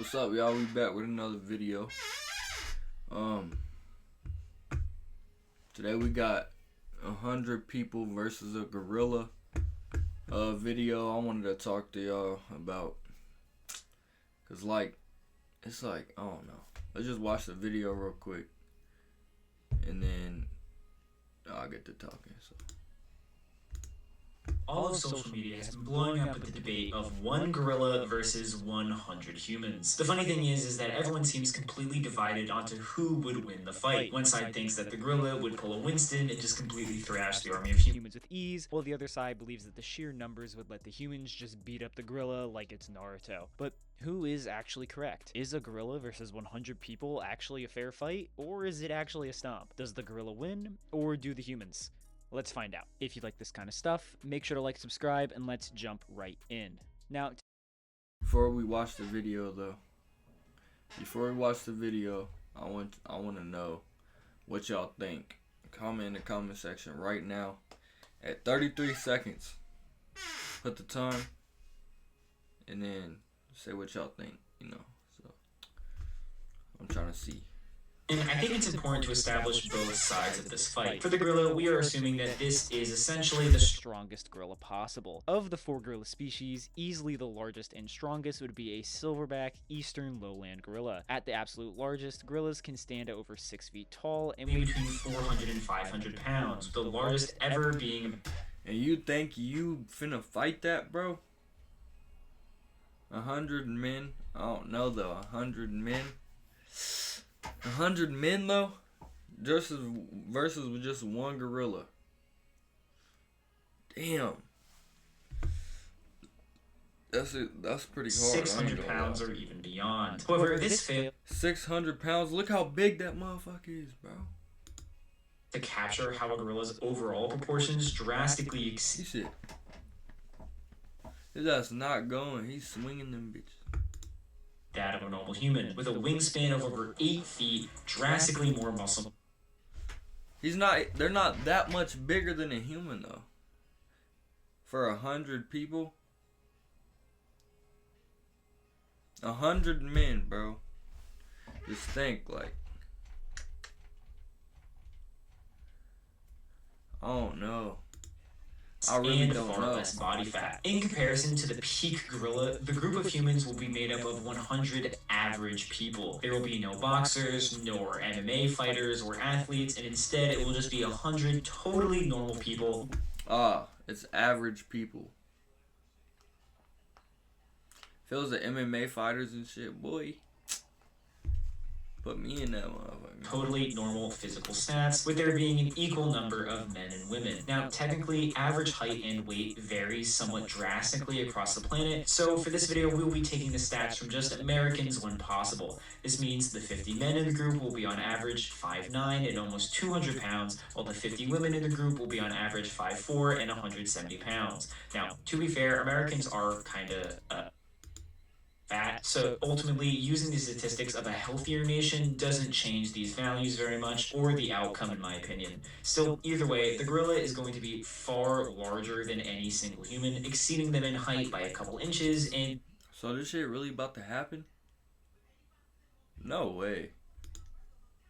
What's up, y'all? We back with another video. Today we got 100 people versus a gorilla video I wanted to talk to y'all about. Cause it's like, I don't know. Let's just watch the video real quick, and then I'll get to talking. So. All of social media has been blowing up with the debate of one gorilla versus 100 humans. The funny thing is that everyone seems completely divided onto who would win the fight. One side thinks that the gorilla would pull a Winston and just completely thrash the army of humans with ease, while the other side believes that the sheer numbers would let the humans just beat up the gorilla like it's Naruto. But who is actually correct? Is a gorilla versus 100 people actually a fair fight, or is it actually a stomp? Does the gorilla win, or do the humans? Let's find out. If you like this kind of stuff, make sure to like, subscribe, and let's jump right in. Now, before we watch the video, I want to know what y'all think. Comment in the comment section right now at 33 seconds. Put the time, and then say what y'all think. So I'm trying to see. And I think it's important to establish both sides of this fight. For the gorilla, we are assuming that this is essentially the strongest gorilla possible. Of the 4 gorilla species, easily the largest and strongest would be a silverback eastern lowland gorilla. At the absolute largest, gorillas can stand at over 6 feet tall and weigh between 400 and 500 pounds, the largest ever being... And you think you finna fight that, bro? 100 men? I don't know though, 100 men? 100 men though, versus with just one gorilla. Damn, that's pretty hard. 600 pounds or even beyond. However, this failed 600 pounds. Look how big that motherfucker is, bro. To capture how a gorilla's overall proportions drastically exceed. Shit. His ass not going. He's swinging them bitches. That of a normal human, with a wingspan of over 8 feet, drastically more muscle. They're not that much bigger than a human though. For 100 people. 100 men, bro. Just think, like, I don't know. I really and don't far know. less body fat. In comparison to the peak gorilla, the group of humans will be made up of 100 average people. There will be no boxers, nor MMA fighters or athletes, and instead it will just be 100 totally normal people. It's average people. If it was the MMA fighters and shit, boy, put me in that motherfucker. Totally normal physical stats, with there being an equal number of men and women. Now, technically, average height and weight varies somewhat drastically across the planet, so for this video, we will be taking the stats from just Americans when possible. This means the 50 men in the group will be on average 5'9" and almost 200 pounds, while the 50 women in the group will be on average 5'4" and 170 pounds. Now, to be fair, Americans are kinda, fat, so ultimately using the statistics of a healthier nation doesn't change these values very much or the outcome in my opinion. Still, either way, the gorilla is going to be far larger than any single human, exceeding them in height by a couple inches and... So this shit really about to happen? No way.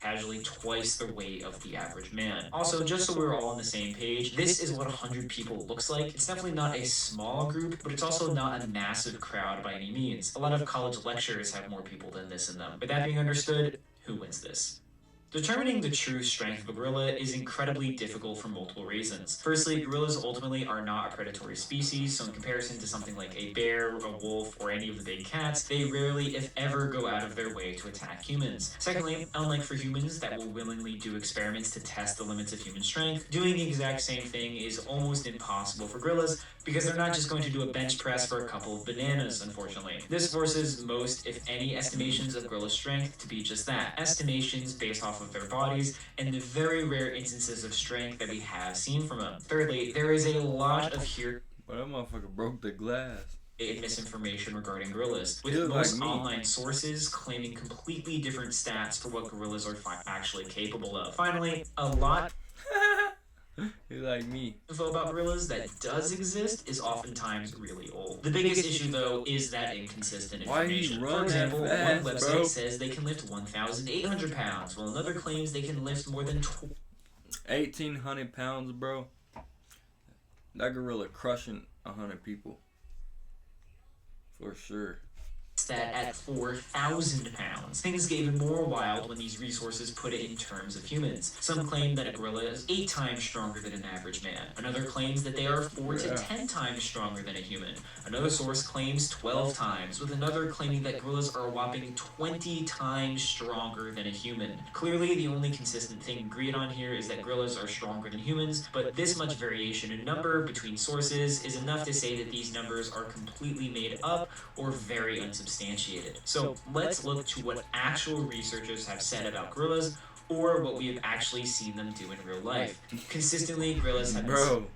Casually twice the weight of the average man. Also, just so we're all on the same page, this is what 100 people looks like. It's definitely not a small group, but it's also not a massive crowd by any means. A lot of college lectures have more people than this in them. With that being understood, who wins this? Determining the true strength of a gorilla is incredibly difficult for multiple reasons. Firstly, gorillas ultimately are not a predatory species, so in comparison to something like a bear, a wolf, or any of the big cats, they rarely, if ever, go out of their way to attack humans. Secondly, unlike for humans that will willingly do experiments to test the limits of human strength, doing the exact same thing is almost impossible for gorillas because they're not just going to do a bench press for a couple of bananas, unfortunately. This forces most, if any, estimations of gorilla strength to be just that, estimations based off of their bodies and the very rare instances of strength that we have seen from them. Thirdly, there is a lot of But that motherfucker broke the glass. Misinformation regarding gorillas, with most online sources claiming completely different stats for what gorillas are actually capable of. Finally, a lot He's like me. Info about gorillas that does exist is oftentimes really old. The biggest issue, though, is that inconsistent Why you information. For running example, one fast, website bro? says they can lift 1,800 pounds, while another claims they can lift more than 1,800 pounds, bro. That gorilla crushing 100 people. For sure. that at 4,000 pounds. Things get even more wild when these resources put it in terms of humans. Some claim that a gorilla is 8 times stronger than an average man. Another claims that they are 4 to 10 times stronger than a human. Another source claims 12 times, with another claiming that gorillas are a whopping 20 times stronger than a human. Clearly, the only consistent thing agreed on here is that gorillas are stronger than humans, but this much variation in number between sources is enough to say that these numbers are completely made up or very unsubstantiated. So let's look to what actual researchers have said about gorillas, or what we have actually seen them do in real life. Consistently, gorillas have been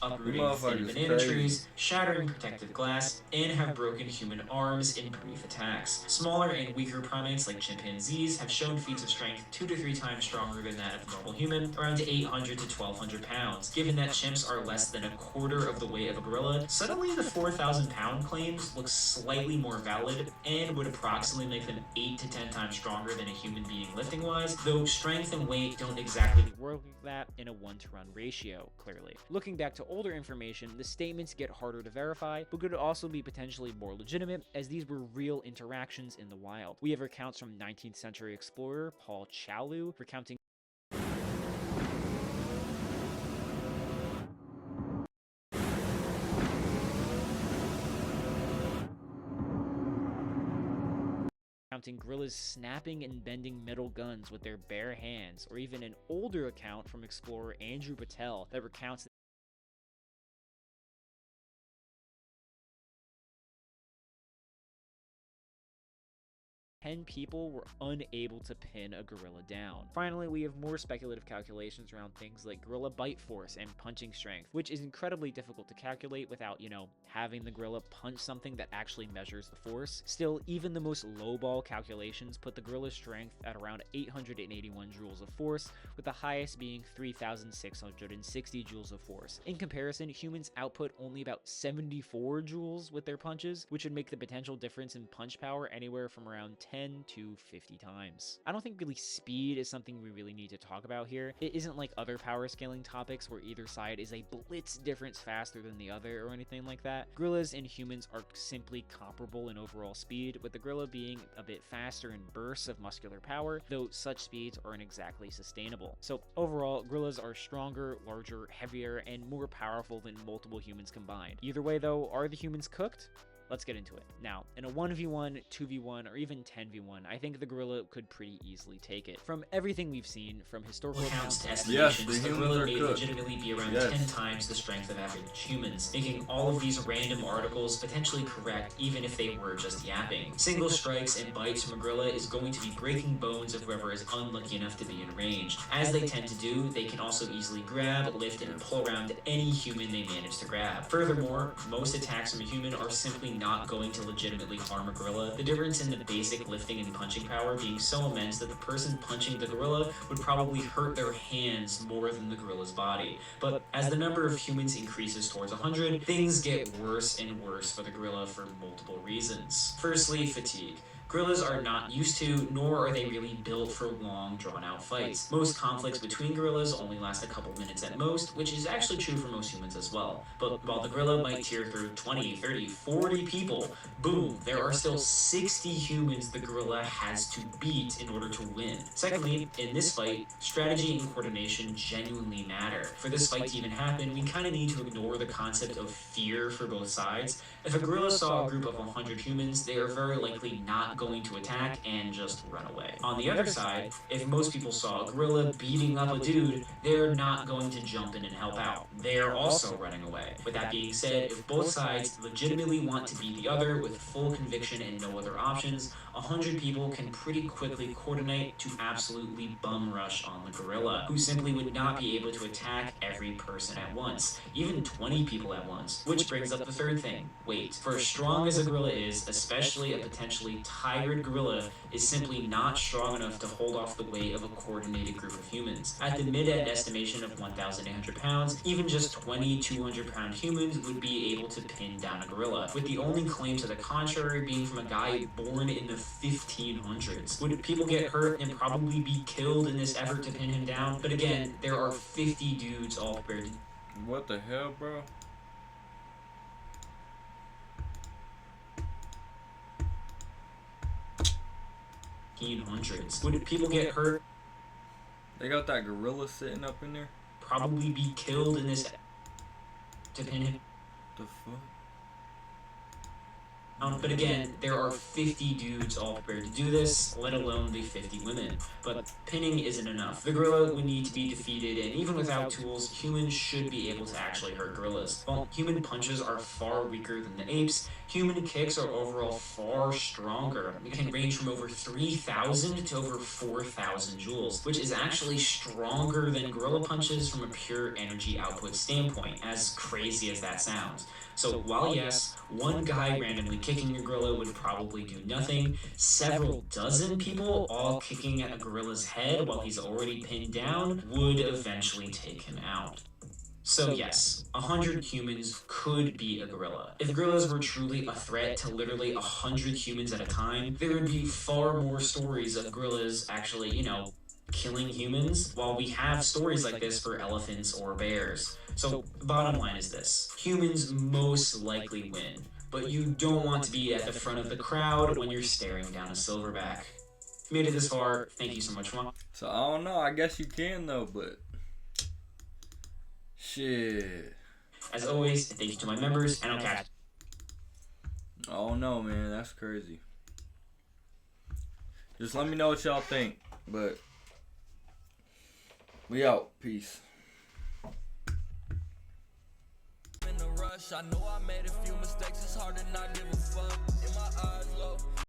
uprooting thin banana trees, shattering protective glass, and have broken human arms in brief attacks. Smaller and weaker primates like chimpanzees have shown feats of strength 2 to 3 times stronger than that of a normal human, around 800 to 1,200 pounds. Given that chimps are less than a quarter of the weight of a gorilla, suddenly the 4,000 pound claims look slightly more valid and would approximately make them 8 to 10 times stronger than a human being lifting wise, though strength and weight don't exactly work that in a 1-to-1 ratio, clearly. Looking back to older information, the statements get harder to verify, but could also be potentially more legitimate, as these were real interactions in the wild. We have accounts from 19th century explorer Paul Chalu recounting gorillas snapping and bending metal guns with their bare hands, or even an older account from explorer Andrew Patel that recounts 10 people were unable to pin a gorilla down. Finally, we have more speculative calculations around things like gorilla bite force and punching strength, which is incredibly difficult to calculate without, having the gorilla punch something that actually measures the force. Still, even the most lowball calculations put the gorilla's strength at around 881 joules of force, with the highest being 3,660 joules of force. In comparison, humans output only about 74 joules with their punches, which would make the potential difference in punch power anywhere from around 10 to 50 times. I don't think really speed is something we really need to talk about here. It isn't like other power scaling topics where either side is a blitz difference faster than the other or anything like that. Gorillas and humans are simply comparable in overall speed, with the gorilla being a bit faster in bursts of muscular power, though such speeds aren't exactly sustainable. So overall, gorillas are stronger, larger, heavier, and more powerful than multiple humans combined. Either way though, are the humans cooked? Let's get into it. Now, in a 1v1, 2v1, or even 10v1, I think the gorilla could pretty easily take it. From everything we've seen, from historical accounts to estimations, the gorilla may legitimately be around 10 times the strength of average humans, making all of these random articles potentially correct even if they were just yapping. Single strikes and bites from a gorilla is going to be breaking bones of whoever is unlucky enough to be in range. As they tend to do, they can also easily grab, lift, and pull around any human they manage to grab. Furthermore, most attacks from a human are simply not going to legitimately harm a gorilla, the difference in the basic lifting and punching power being so immense that the person punching the gorilla would probably hurt their hands more than the gorilla's body. But as the number of humans increases towards 100, things get worse and worse for the gorilla for multiple reasons. Firstly, fatigue. Gorillas are not used to, nor are they really built for long, drawn-out fights. Most conflicts between gorillas only last a couple minutes at most, which is actually true for most humans as well. But while the gorilla might tear through 20, 30, 40 people, boom, there are still 60 humans the gorilla has to beat in order to win. Secondly, in this fight, strategy and coordination genuinely matter. For this fight to even happen, we kind of need to ignore the concept of fear for both sides. If a gorilla saw a group of 100 humans, they are very likely not going to attack and just run away. On the other side, if most people saw a gorilla beating up a dude, they're not going to jump in and help out. They're also running away. With that being said, if both sides legitimately want to beat the other with full conviction and no other options, 100 people can pretty quickly coordinate to absolutely bum rush on the gorilla, who simply would not be able to attack every person at once, even 20 people at once. Which brings up the third thing, weight. For as strong as a gorilla is, especially a potentially hybrid gorilla is simply not strong enough to hold off the weight of a coordinated group of humans. At the mid-end estimation of 1,800 pounds, even just 20 200-pound humans would be able to pin down a gorilla, with the only claim to the contrary being from a guy born in the 1500s. Would people get hurt and probably be killed in this effort to pin him down? But again, there are 50 dudes all prepared to... What the hell, bro? Hundreds. Would people get hurt? They got that gorilla sitting up in there? Probably be killed in this to pin him. The fuck? But again, there are 50 dudes all prepared to do this, let alone the 50 women. But pinning isn't enough. The gorilla would need to be defeated, and even without tools, humans should be able to actually hurt gorillas. While human punches are far weaker than the apes, human kicks are overall far stronger. It can range from over 3,000 to over 4,000 joules, which is actually stronger than gorilla punches from a pure energy output standpoint, as crazy as that sounds. So while yes, one guy randomly kicking a gorilla would probably do nothing, several dozen people all kicking at a gorilla's head while he's already pinned down would eventually take him out. So yes, 100 humans could be a gorilla. If gorillas were truly a threat to literally 100 humans at a time, there would be far more stories of gorillas actually, killing humans, while we have stories like this for elephants or bears. So, bottom line is this. Humans most likely win, but you don't want to be at the front of the crowd when you're staring down a silverback. If you made it this far, thank you so much for watching. So, I don't know. I guess you can, though, but... Shit. As always, thank you to my members, and I'll catch I don't know, man. That's crazy. Just let me know what y'all think, but... We out. Peace. In a rush, I know I made a few mistakes.